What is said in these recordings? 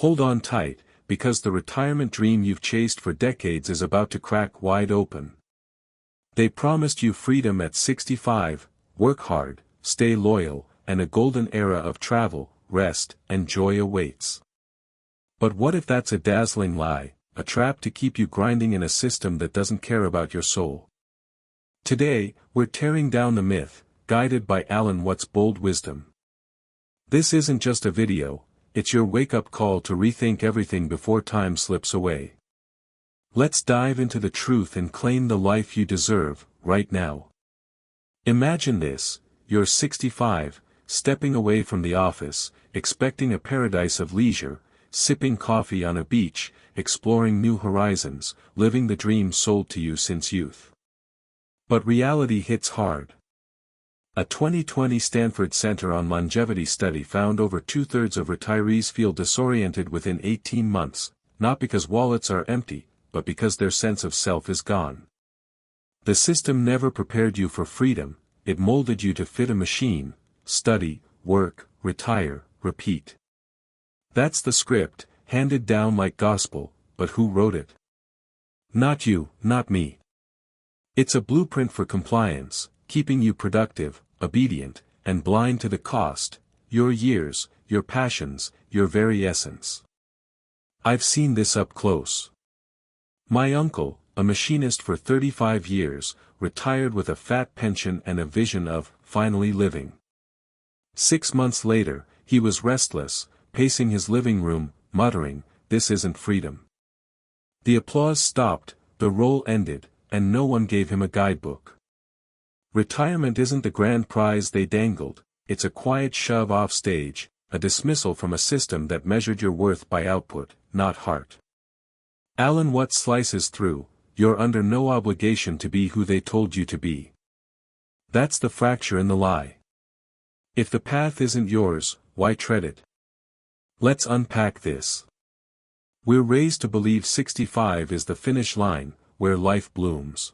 Hold on tight, because the retirement dream you've chased for decades is about to crack wide open. They promised you freedom at 65, work hard, stay loyal, and a golden era of travel, rest, and joy awaits. But what if that's a dazzling lie, a trap to keep you grinding in a system that doesn't care about your soul? Today, we're tearing down the myth, guided by Alan Watts' bold wisdom. This isn't just a video, it's your wake-up call to rethink everything before time slips away. Let's dive into the truth and claim the life you deserve, right now. Imagine this: you're 65, stepping away from the office, expecting a paradise of leisure, sipping coffee on a beach, exploring new horizons, living the dream sold to you since youth. But reality hits hard. A 2020 Stanford Center on Longevity study found over 2/3 of retirees feel disoriented within 18 months, not because wallets are empty, but because their sense of self is gone. The system never prepared you for freedom, it molded you to fit a machine: study, work, retire, repeat. That's the script, handed down like gospel, but who wrote it? Not you, not me. It's a blueprint for compliance, keeping you productive, obedient, and blind to the cost: your years, your passions, your very essence. I've seen this up close. My uncle, a machinist for 35 years, retired with a fat pension and a vision of finally living. 6 months later, he was restless, pacing his living room, muttering, "This isn't freedom." The applause stopped, the role ended, and no one gave him a guidebook. Retirement isn't the grand prize they dangled, it's a quiet shove off stage, a dismissal from a system that measured your worth by output, not heart. Alan Watts slices through: you're under no obligation to be who they told you to be. That's the fracture in the lie. If the path isn't yours, why tread it? Let's unpack this. We're raised to believe 65 is the finish line, where life blooms.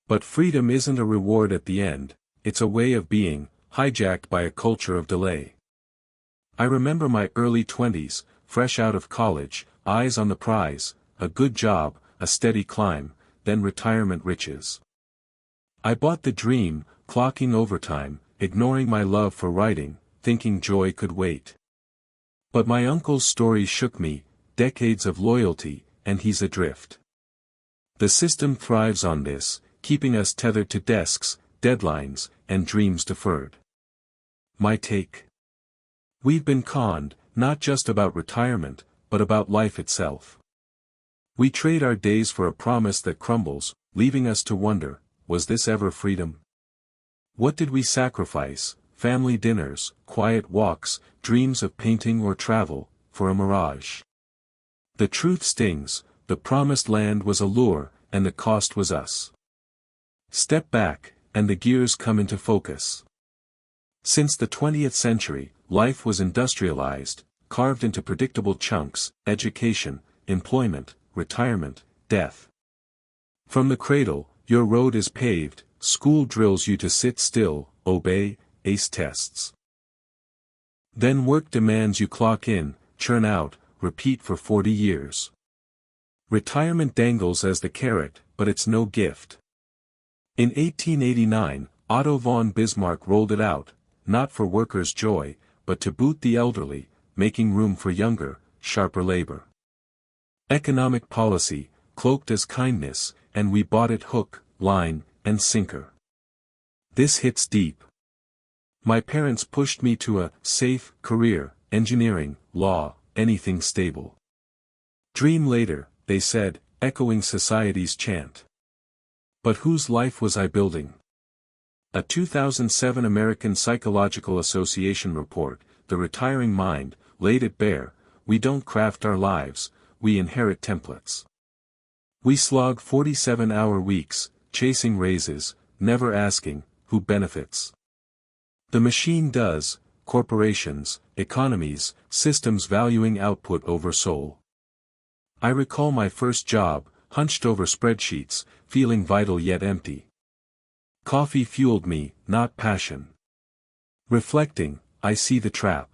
But freedom isn't a reward at the end, it's a way of being, hijacked by a culture of delay. I remember my early 20s, fresh out of college, eyes on the prize, a good job, a steady climb, then retirement riches. I bought the dream, clocking overtime, ignoring my love for writing, thinking joy could wait. But my uncle's story shook me: decades of loyalty, and he's adrift. The system thrives on this, keeping us tethered to desks, deadlines, and dreams deferred. My take: we've been conned, not just about retirement, but about life itself. We trade our days for a promise that crumbles, leaving us to wonder, was this ever freedom? What did we sacrifice: family dinners, quiet walks, dreams of painting or travel, for a mirage? The truth stings: the promised land was a lure, and the cost was us. Step back, and the gears come into focus. Since the 20th century, life was industrialized, carved into predictable chunks: education, employment, retirement, death. From the cradle, your road is paved, school drills you to sit still, obey, ace tests. Then work demands you clock in, churn out, repeat for 40 years. Retirement dangles as the carrot, but it's no gift. In 1889, Otto von Bismarck rolled it out, not for workers' joy, but to boot the elderly, making room for younger, sharper labor. Economic policy, cloaked as kindness, and we bought it hook, line, and sinker. This hits deep. My parents pushed me to a safe career: engineering, law, anything stable. Dream later, they said, echoing society's chant. But whose life was I building? A 2007 American Psychological Association report, The Retiring Mind, laid it bare: we don't craft our lives, we inherit templates. We slog 47-hour weeks, chasing raises, never asking, who benefits? The machine does: corporations, economies, systems valuing output over soul. I recall my first job, hunched over spreadsheets, feeling vital yet empty. Coffee fueled me, not passion. Reflecting, I see the trap.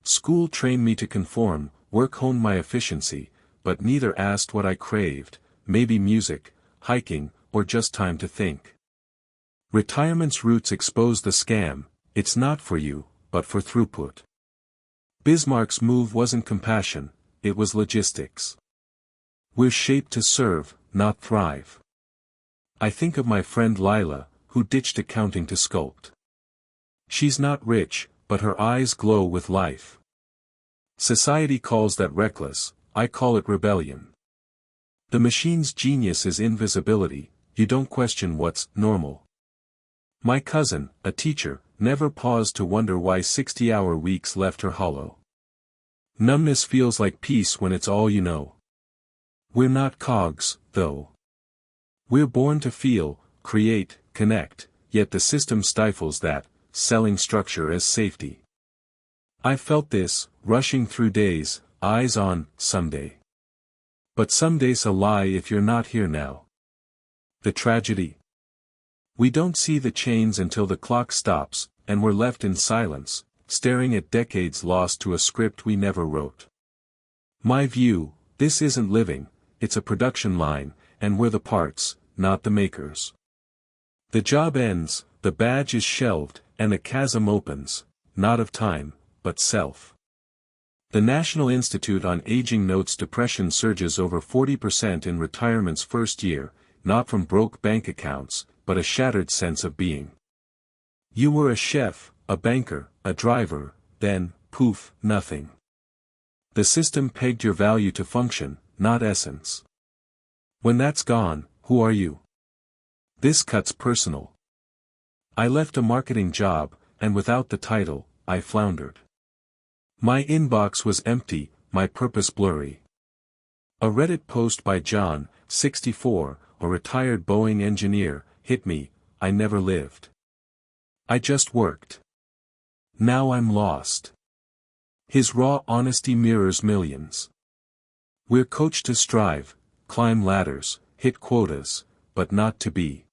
School trained me to conform, work honed my efficiency, but neither asked what I craved, maybe music, hiking, or just time to think. Retirement's roots expose the scam, it's not for you, but for throughput. Bismarck's move wasn't compassion, it was logistics. We're shaped to serve, not thrive. I think of my friend Lila, who ditched accounting to sculpt. She's not rich, but her eyes glow with life. Society calls that reckless, I call it rebellion. The machine's genius is invisibility, you don't question what's normal. My cousin, a teacher, never paused to wonder why 60-hour weeks left her hollow. Numbness feels like peace when it's all you know. We're not cogs, though. We're born to feel, create, connect, yet the system stifles that, selling structure as safety. I felt this, rushing through days, eyes on, someday. But someday's a lie if you're not here now. The tragedy? We don't see the chains until the clock stops, and we're left in silence, staring at decades lost to a script we never wrote. My view, this isn't living, it's a production line, and we're the parts, not the makers. The job ends, the badge is shelved, and a chasm opens, not of time, but self. The National Institute on Aging notes depression surges over 40% in retirement's first year, not from broke bank accounts, but a shattered sense of being. You were a chef, a banker, a driver, then, poof, nothing. The system pegged your value to function, not essence. When that's gone, who are you? This cuts personal. I left a marketing job, and without the title, I floundered. My inbox was empty, my purpose blurry. A Reddit post by John, 64, a retired Boeing engineer, hit me, I never lived. I just worked. Now I'm lost. His raw honesty mirrors millions. We're coached to strive, climb ladders, hit quotas, but not to be.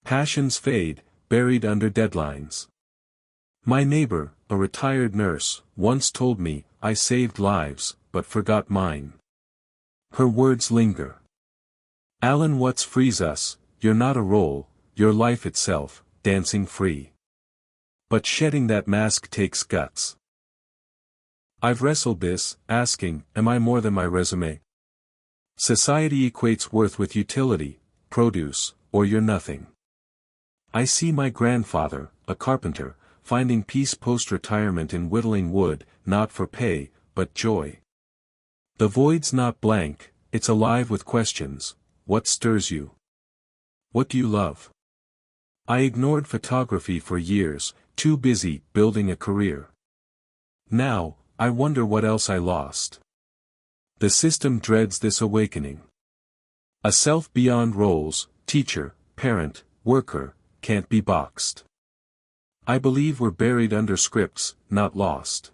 Passions fade, buried under deadlines. My neighbor, a retired nurse, once told me, I saved lives, but forgot mine. Her words linger. Alan Watts frees us, you're not a role, you're life itself, dancing free. But shedding that mask takes guts. I've wrestled this, asking, am I more than my resume? Society equates worth with utility, produce, or you're nothing. I see my grandfather, a carpenter, finding peace post-retirement in whittling wood, not for pay, but joy. The void's not blank, it's alive with questions. What stirs you? What do you love? I ignored photography for years, too busy building a career. Now, I wonder what else I lost. The system dreads this awakening. A self beyond roles, teacher, parent, worker, can't be boxed. I believe we're buried under scripts, not lost.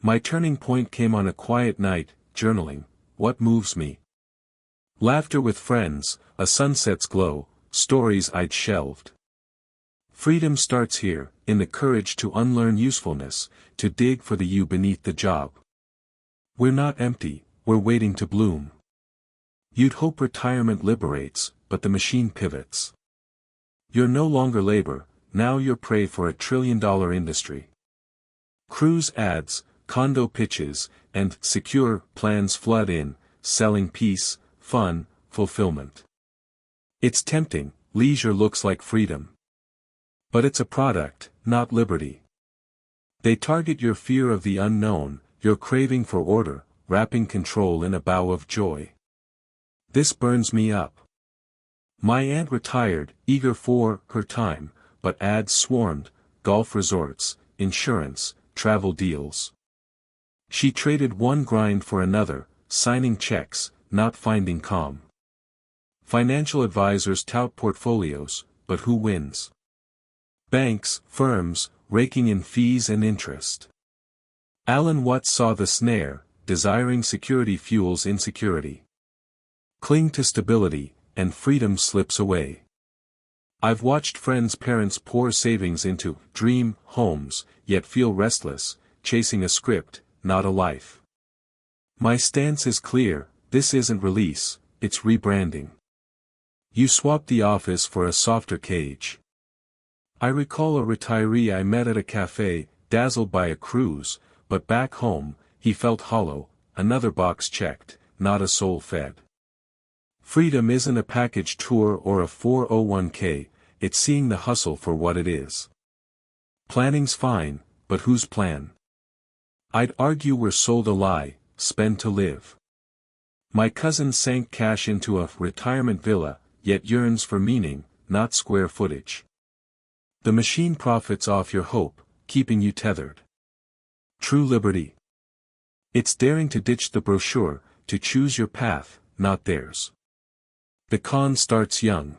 My turning point came on a quiet night, journaling, what moves me? Laughter with friends, a sunset's glow, stories I'd shelved. Freedom starts here, in the courage to unlearn usefulness, to dig for the you beneath the job. We're not empty, we're waiting to bloom. You'd hope retirement liberates, but the machine pivots. You're no longer labor, now you're prey for $1 trillion industry. Cruise ads, condo pitches, and secure plans flood in, selling peace, fun, fulfillment. It's tempting, leisure looks like freedom. But it's a product, not liberty. They target your fear of the unknown, your craving for order, wrapping control in a bow of joy. This burns me up. My aunt retired, eager for her time, but ads swarmed, golf resorts, insurance, travel deals. She traded one grind for another, signing checks, not finding calm. Financial advisors tout portfolios, but who wins? Banks, firms, raking in fees and interest. Alan Watts saw the snare, desiring security fuels insecurity. Cling to stability, and freedom slips away. I've watched friends' parents pour savings into dream homes, yet feel restless, chasing a script, not a life. My stance is clear, this isn't release, it's rebranding. You swapped the office for a softer cage. I recall a retiree I met at a cafe, dazzled by a cruise, but back home, he felt hollow, another box checked, not a soul fed. Freedom isn't a package tour or a 401k, it's seeing the hustle for what it is. Planning's fine, but whose plan? I'd argue we're sold a lie, spend to live. My cousin sank cash into a retirement villa, yet yearns for meaning, not square footage. The machine profits off your hope, keeping you tethered. True liberty. It's daring to ditch the brochure, to choose your path, not theirs. The con starts young.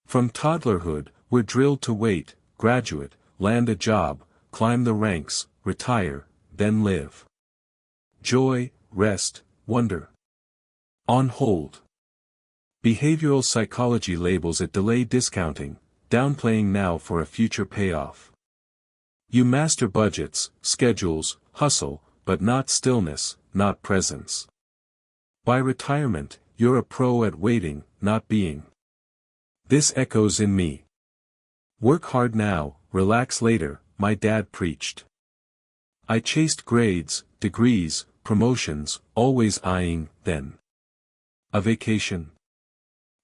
From toddlerhood, we're drilled to wait, graduate, land a job, climb the ranks, retire, then live. Joy, rest, wonder. On hold. Behavioral psychology labels it delay discounting, downplaying now for a future payoff. You master budgets, schedules, hustle, but not stillness, not presence. By retirement, you're a pro at waiting, not being. This echoes in me. Work hard now, relax later, my dad preached. I chased grades, degrees, promotions, always eyeing, then. A vacation.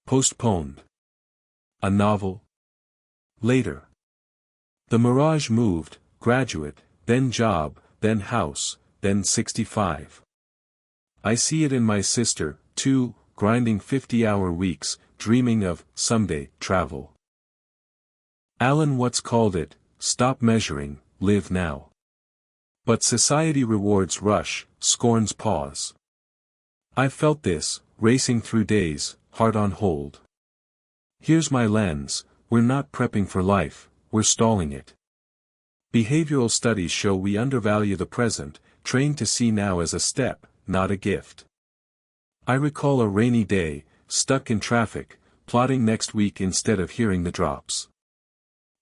Postponed. A novel. Later. The mirage moved, graduate, then job, then house, then 65. I see it in my sister, too, grinding 50-hour weeks, dreaming of, someday, travel. Alan Watts called it, stop measuring, live now. But society rewards rush, scorns pause. I've felt this, racing through days, heart on hold. Here's my lens, we're not prepping for life, we're stalling it. Behavioral studies show we undervalue the present, trained to see now as a step, not a gift. I recall a rainy day, stuck in traffic, plotting next week instead of hearing the drops.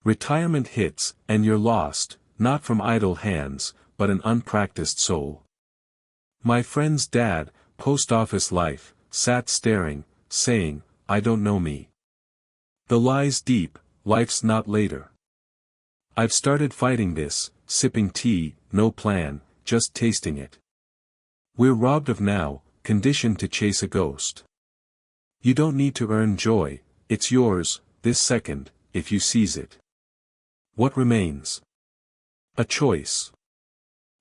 Retirement hits, and you're lost, not from idle hands, but an unpracticed soul. My friend's dad, post office life, sat staring, saying, I don't know me. The lie's deep, life's not later. I've started fighting this, sipping tea, no plan, just tasting it. We're robbed of now, conditioned to chase a ghost. You don't need to earn joy, it's yours, this second, if you seize it. What remains? A choice.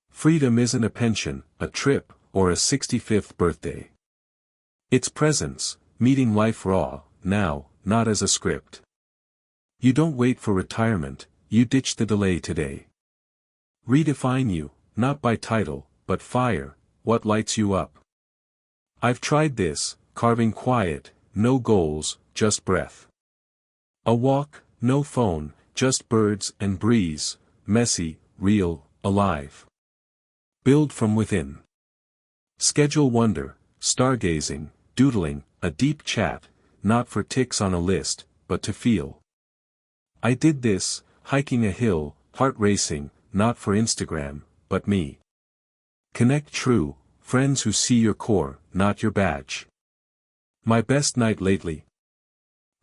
Freedom isn't a pension, a trip, or a 65th birthday. It's presence, meeting life raw, now, not as a script. You don't wait for retirement, you ditch the delay today. Redefine you, not by title, but fire, what lights you up. I've tried this, carving quiet, no goals, just breath. A walk, no phone, just birds and breeze, messy, real, alive. Build from within. Schedule wonder, stargazing, doodling, a deep chat, not for ticks on a list, but to feel. I did this, hiking a hill, heart racing, not for Instagram, but me. Connect true, friends who see your core, not your badge. My best night lately.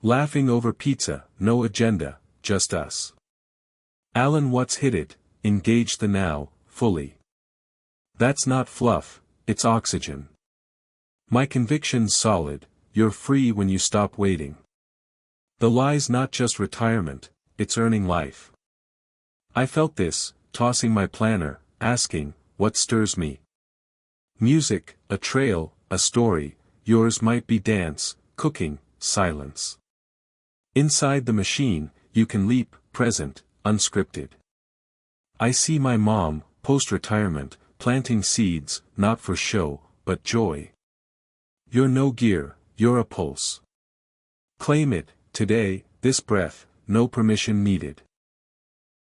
Laughing over pizza, no agenda, just us. Alan Watts hit it, engage the now, fully. That's not fluff, it's oxygen. My conviction's solid, you're free when you stop waiting. The lie's not just retirement, it's earning life. I felt this, tossing my planner, asking, what stirs me? Music, a trail, a story, yours might be dance, cooking, silence. Inside the machine, you can leap, present, unscripted. I see my mom, post-retirement, planting seeds, not for show, but joy. You're no gear, you're a pulse. Claim it, today, this breath, no permission needed.